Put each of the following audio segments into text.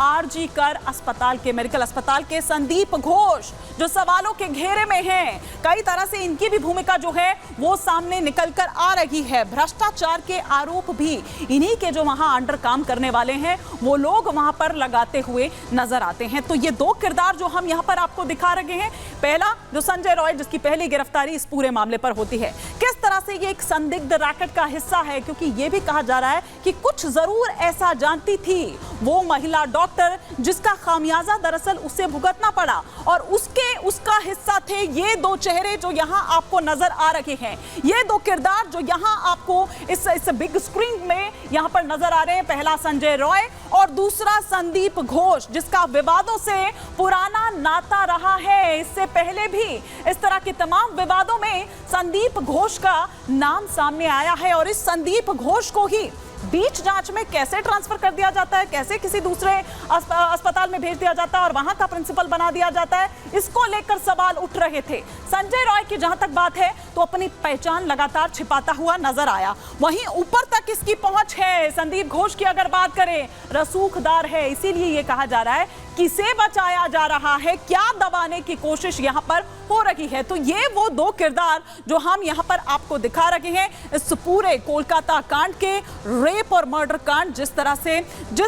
RG कर अस्पताल के, मेडिकल अस्पताल के संदीप घोष जो सवालों के घेरे में हैं। कई तरह से इनकी भी भूमिका जो है वो सामने निकल कर आ रही है। भ्रष्टाचार के आरोप भी इन्हीं के जो वहां अंडर काम करने वाले हैं वो लोग वहां पर लगाते हुए नजर आते हैं। तो ये दो किरदार जो हम यहां पर आपको दिखा रहे हैं, पहला जो संजय रॉय जिसकी पहली गिरफ्तारी इस पूरे मामले पर होती है, किस तरह से ये एक संदिग्ध रैकेट का हिस्सा है, क्योंकि ये भी कहा जा रहा है कि कुछ जरूर ऐसा जानती थी वो महिला डॉक्टर जिसका खामियाजा दरअसल उसे भुगतना पड़ा, और उसका हिस्सा थे ये दो चेहरे जो यहां आपको नजर आ रहे हैं, ये दो किरदार जो यहां आपको इस बिग स्क्रीन में यहां पर नजर आ रहे हैं। पहला संजय रॉय और दूसरा संदीप घोष जिसका विवादों से पुराना नाता रहा है। इससे पहले भी इस तरह के तमाम विवादों में संदीप घोष का नाम सामने आया है, और इस संदीप घोष को ही बीच जांच में कैसे ट्रांसफर कर दिया जाता है, कैसे किसी दूसरे अस्पताल में भेज दिया जाता है और वहां का प्रिंसिपल बना दिया जाता है, इसको लेकर सवाल उठ रहे थे। संजय रॉय की जहां तक बात है तो अपनी पहचान लगातार छिपाता हुआ नजर आया, वहीं ऊपर तक इसकी पहुंच है। संदीप घोष की अगर बात करें, रसूखदार है, इसीलिए यह कहा जा रहा है किसे बचाया जा रहा है, क्या दबाने की कोशिश यहां पर हो रही है। तो ये वो दो किरदार जो हम यहां पर आपको दिखा रहे हैं इस पूरे कोलकाता कांड के, रेप और मर्डर कांड, जिस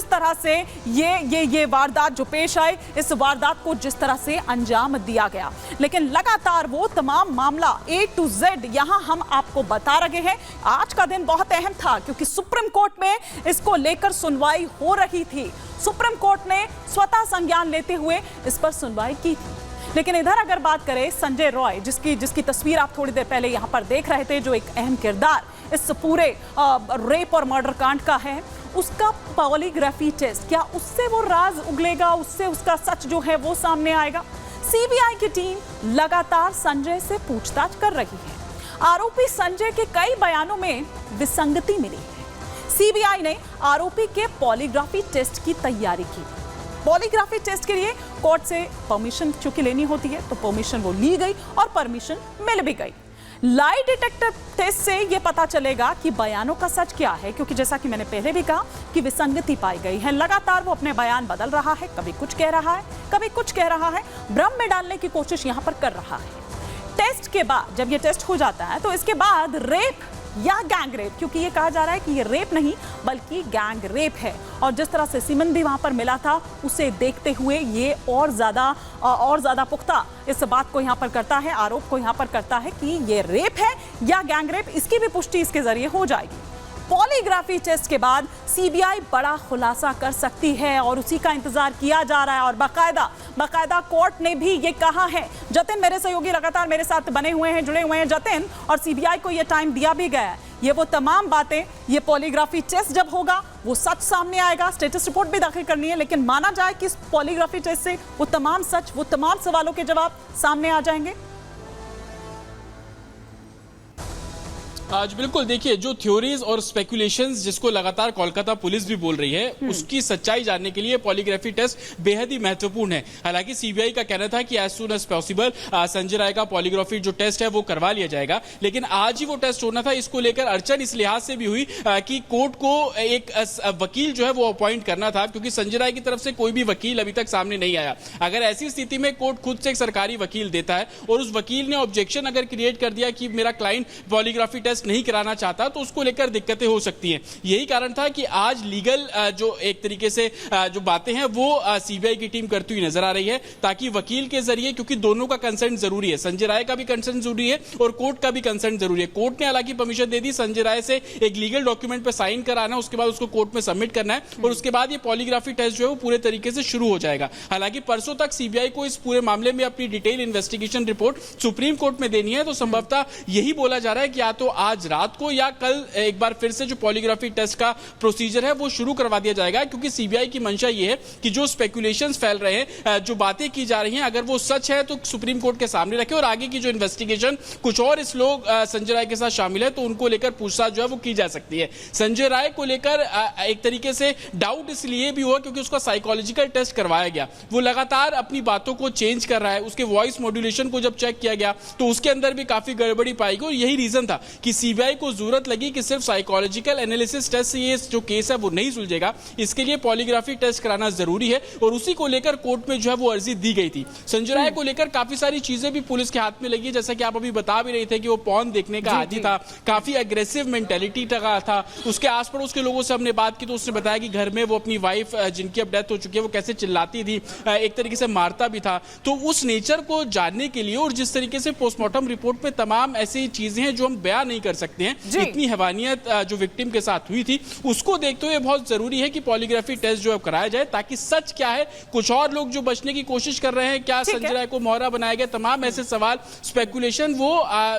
तरह से ये वारदात जो पेश आई, इस वारदात को जिस तरह से अंजाम दिया गया। लेकिन लगातार वो तमाम मामला A to Z यहां हम आपको बता रहे हैं। आज का दिन बहुत अहम था क्योंकि सुप्रीम कोर्ट में इसको लेकर सुनवाई हो रही थी। सुप्रीम कोर्ट ने स्वतः संज्ञान लेते हुए इस पर सुनवाई की थी। लेकिन इधर अगर बात करें संजय रॉय जिसकी तस्वीर आप थोड़ी देर पहले यहां पर देख रहे थे, जो एक अहम किरदार इस पूरे रेप और मर्डर कांड का है, उसका पॉलीग्राफी टेस्ट, क्या उससे वो राज उगलेगा, उससे उसका सच जो है वो सामने आएगा। सीबीआई की टीम लगातार संजय से पूछताछ कर रही है। आरोपी संजय के कई बयानों में विसंगति मिली है। सीबीआई ने आरोपी के पॉलीग्राफी टेस्ट की तैयारी की। पॉलीग्राफी टेस्ट के लिए कोर्ट से परमिशन चूंकि लेनी होती है, तो परमिशन वो ली गई और परमिशन मिल भी गई। लाई डिटेक्टर टेस्ट से यह पता चलेगा कि बयानों का सच क्या है, क्योंकि जैसा कि मैंने पहले भी कहा कि विसंगति पाई गई है। लगातार वो अपने बयान बदल रहा है, कभी कुछ कह रहा है, कभी कुछ कह रहा है, भ्रम में डालने की कोशिश यहां पर कर रहा है। टेस्ट के बाद जब ये टेस्ट हो जाता है तो इसके बाद रेप या गैंग रेप, क्योंकि ये कहा जा रहा है कि ये रेप नहीं बल्कि गैंग रेप है, और जिस तरह से सीमन भी वहां पर मिला था उसे देखते हुए ये और ज्यादा पुख्ता इस बात को यहां पर करता है, आरोप को यहां पर करता है कि ये रेप है या गैंग रेप, इसकी भी पुष्टि इसके जरिए हो जाएगी। पॉलीग्राफी टेस्ट के बाद सीबीआई बड़ा खुलासा कर सकती है और उसी का इंतजार किया जा रहा है, और बाकायदा कोर्ट ने भी ये कहा है। जतिन मेरे सहयोगी लगातार मेरे साथ बने हुए हैं, जुड़े हुए हैं जतिन, और सीबीआई को ये टाइम दिया भी गया है। ये वो तमाम बातें, ये पॉलीग्राफी टेस्ट जब होगा वो सच सामने आएगा, स्टेटस रिपोर्ट भी दाखिल करनी है, लेकिन माना जाए कि इस पॉलीग्राफी टेस्ट से वो तमाम सच, वो तमाम सवालों के जवाब सामने आ जाएंगे। आज बिल्कुल देखिए, जो थ्योरीज और स्पेकुलेशंस जिसको लगातार कोलकाता पुलिस भी बोल रही है, उसकी सच्चाई जानने के लिए पॉलीग्राफी टेस्ट बेहद ही महत्वपूर्ण है। हालांकि सीबीआई का कहना था कि as soon as possible Sanjay Rai का पॉलीग्राफी जो टेस्ट है वो करवा लिया जाएगा, लेकिन आज ही वो टेस्ट होना था। इसको लेकर अड़चन इस लिहाज से भी हुई कि कोर्ट को एक वकील जो है वो अपॉइंट करना था, क्योंकि संजय राय की तरफ से कोई भी वकील अभी तक सामने नहीं आया। अगर ऐसी स्थिति में कोर्ट खुद से एक सरकारी वकील देता है और उस वकील ने ऑब्जेक्शन अगर क्रिएट कर दिया कि मेरा क्लाइंट पॉलीग्राफी टेस्ट नहीं कराना चाहता, तो उसको लेकर दिक्कतें हो सकती हैं। यही कारण था कि आज लीगल जो एक तरीके से जो बातें हैं वो सीबीआई की टीम करती हुई नजर आ रही है, ताकि वकील के जरिए, क्योंकि दोनों का कंसेंट जरूरी है, संजय राय का भी कंसेंट जरूरी है और कोर्ट का भी कंसेंट जरूरी है। कोर्ट ने हालांकि परमिशन दे दी संजय राय से एक लीगल डॉक्यूमेंट पे साइन कराना, उसके बाद उसको कोर्ट में सबमिट करना है और उसके बाद ये पॉलीग्राफी टेस्ट जो है वो पूरे तरीके से शुरू हो जाएगा। हालांकि परसों तक सीबीआई को इस पूरे मामले में अपनी detail investigation report supreme court में देनी है, तो संभवतः यही बोला जा रहा है कि या तो आज रात को या कल एक बार फिर से जो पॉलीग्राफी टेस्ट का प्रोसीजर है वो शुरू करवा दिया जाएगा, क्योंकि सीबीआई की मंशा ये है कि जो स्पेकुलेशंस फैल रहे हैं, जो बातें की जा रही हैं, अगर वो सच है तो सुप्रीम कोर्ट के सामने रखे और आगे की जो इन्वेस्टिगेशन कुछ और इस लोग संजय राय के साथ शामिल है तो उनको लेकर पूछताछ जो है वो की जा सकती है। संजय राय को लेकर एक तरीके से डाउट इसलिए भी हुआ क्योंकि उसका साइकोलॉजिकल टेस्ट करवाया गया, वो लगातार अपनी बातों को चेंज कर रहा है। उसके वॉइस मॉड्यूलेशन को जब चेक किया गया तो उसके अंदर भी काफी गड़बड़ी पाई गई और यही रीजन था कि सीबीआई को जरूरत लगी कि सिर्फ साइकोलॉजिकल एनालिसिस टेस्ट से ये जो केस है वो नहीं सुलझेगा, इसके लिए पॉलीग्राफी टेस्ट कराना जरूरी है, और उसी को लेकर कोर्ट में जो है वो अर्जी दी गई थी। संजय राय को लेकर काफी सारी चीजें भी पुलिस के हाथ में लगी है, जैसा कि आप अभी बता भी रहे थे कि वो पॉर्न देखने का आदी था, काफी एग्रेसिव मेंटेलिटी का था। उसके आस पड़ोस के लोगों से हमने बात की तो उसने बताया कि घर में वो अपनी वाइफ जिनकी अब डेथ हो चुकी है वो कैसे चिल्लाती थी, एक तरीके से मारता भी था। तो उस नेचर को जानने के लिए और जिस तरीके से पोस्टमार्टम रिपोर्ट में तमाम ऐसी चीजें हैं जो हम बयान नहीं कर सकते हैं, इतनी हैवानियत जो विक्टिम के साथ हुई थी, उसको देखते हुए बहुत जरूरी है कि पॉलीग्राफी टेस्ट जो है कराया जाए, ताकि सच क्या है, कुछ और लोग जो बचने की कोशिश कर रहे हैं, क्या संजय राय को मोहरा बनाया गया, तमाम ऐसे सवाल, स्पेकुलेशन वो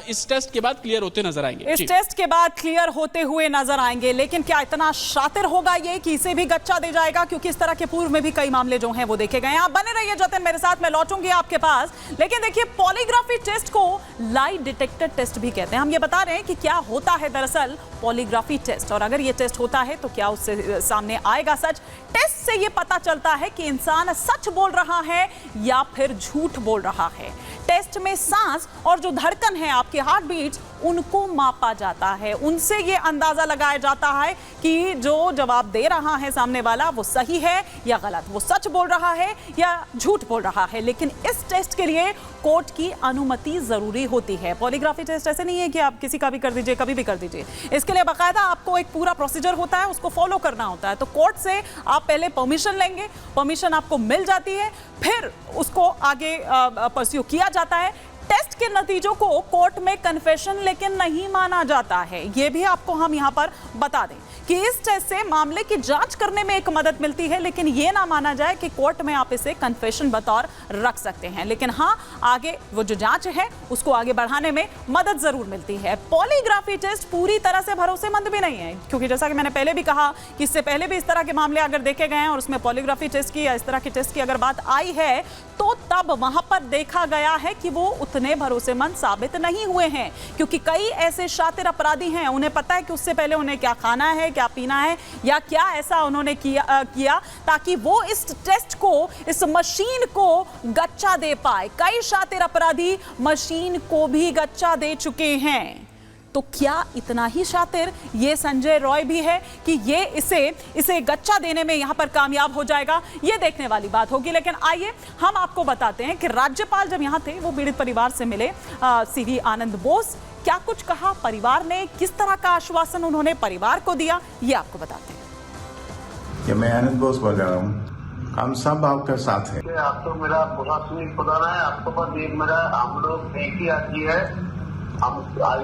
इस टेस्ट के बाद क्लियर होते नजर आएंगे। इस टेस्ट के बाद क्लियर होते हुए नजर आएंगे। लेकिन क्या इतना शातिर होगा ये कि इसे भी गच्चा दे जाएगा? क्योंकि इस तरह के पूर्व में भी कई मामले जो हैं वो देखे गए हैं। आप बने रहिए जतिन मेरे साथ, मैं लौटूंगी आपके पास। लेकिन देखिए, पॉलीग्राफी टेस्ट को लाई डिटेक्टर टेस्ट भी कहते हैं। हम ये बता रहे हैं कि क्या होता है दरअसल पॉलीग्राफी टेस्ट, और अगर ये टेस्ट होता है तो क्या उससे सामने आएगा सच। टेस्ट से ये पता चलता है कि इंसान सच बोल रहा है या फिर झूठ बोल रहा है। टेस्ट में सांस और जो धड़कन है, आपके हार्ट बीट्स, उनको मापा जाता है। उनसे ये अंदाजा लगाया जाता है कि जो जवाब दे रहा है सामने वाला वो सही है या गलत, वो सच बोल रहा है या झूठ बोल रहा है। लेकिन इस टेस्ट के लिए कोर्ट की अनुमति जरूरी होती है। पॉलीग्राफी टेस्ट ऐसे नहीं है कि आप किसी का भी कर दीजिए, कभी भी कर दीजिए। इसके लिए बाकायदा आपको एक पूरा प्रोसीजर होता है, उसको फॉलो करना होता है। तो कोर्ट से आप पहले परमिशन लेंगे, परमिशन आपको मिल जाती है, फिर उसको आगे परस्यू किया जाता है। टेस्ट के नतीजों को कोर्ट में कन्फेशन लेकिन नहीं माना जाता है। यह भी आपको हम यहां पर बता दें कि इस टेस्ट से मामले की जांच करने में एक मदद मिलती है, लेकिन यह ना माना जाए कि कोर्ट में आप इसे कन्फेशन बतौर रख सकते हैं। लेकिन हां, आगे वो जो जांच है उसको आगे बढ़ाने में मदद जरूर मिलती है। पॉलीग्राफी टेस्ट पूरी तरह से भरोसेमंद भी नहीं है, क्योंकि जैसा कि मैंने पहले भी कहा कि इससे पहले भी इस तरह के मामले अगर देखे गए हैं और उसमें पॉलीग्राफी टेस्ट की या इस तरह के टेस्ट की अगर बात आई है, तो तब वहां पर देखा गया है कि वो उतने भरोसेमंद साबित नहीं हुए हैं। क्योंकि कई ऐसे शातिर अपराधी हैं, उन्हें पता है कि उससे पहले उन्हें क्या खाना है, क्या पीना है, या क्या ऐसा उन्होंने किया ताकि वो इस टेस्ट को, इस मशीन को गच्चा दे पाए। कई शातिर अपराधी मशीन को भी गच्चा दे चुके हैं। तो क्या इतना ही शातिर ये संजय रॉय भी है कि ये इसे गच्चा देने में यहां पर कामयाब हो जाएगा? ये देखने वाली बात होगी। लेकिन आइए हम आपको बताते हैं कि राज्यपाल जब यहां थे, वो पीड़ित परिवार से मिले, सीवी आनंद बोस, क्या कुछ कहा परिवार ने, किस तरह का आश्वासन उन्होंने परिवार को दिया, ये आपको बताते हैं। मैं आनंद बोस बोल रहा हूँ, हम सब आपके साथ हैं। आप तो मेरा बहुत सुनी खुदा है, आपको बस एक मेरा, हम लोग एक ही आदमी है, I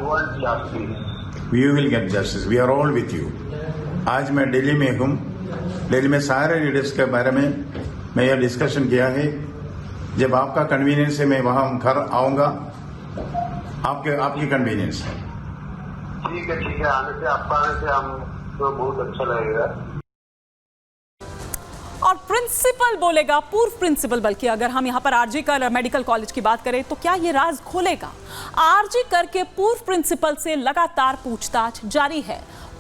want justice. We will get justice. We are all with you. आज मैं दिल्ली में हूँ। दिल्ली में सारे लीडर्स के बारे में मैं यह डिस्कशन किया है। जब आपका कन्वीनियंस है मैं वहाँ घर आऊँगा, आपकी कन्वीनियंस है। ठीक है, आने से, आपका आने से हम तो बहुत अच्छा लगेगा। और प्रिंसिपल बोलेगा, पूर्व प्रिंसिपल, बल्कि अगर हम यहां पर आरजी कर मेडिकल कॉलेज की बात करें तो क्या ये राज खोलेगा? आरजी कर के पूर्व प्रिंसिपल से लगातार पूछताछ जारी है।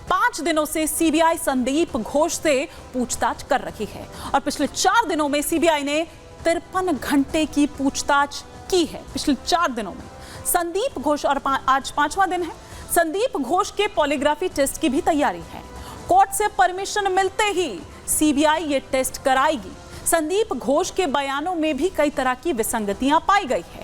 5 दिनों से सीबीआई संदीप घोष से पूछताछ कर रही है और पिछले 4 दिनों में सीबीआई ने 53 घंटे की पूछताछ की है। पिछले 4 दिनों में संदीप घोष, और आज 5वां दिन है, संदीप घोष के पॉलीग्राफी टेस्ट की भी तैयारी है। कोर्ट से परमिशन मिलते ही सीबीआई ये टेस्ट कराएगी। संदीप घोष के बयानों में भी कई तरह की विसंगतियां पाई गई है।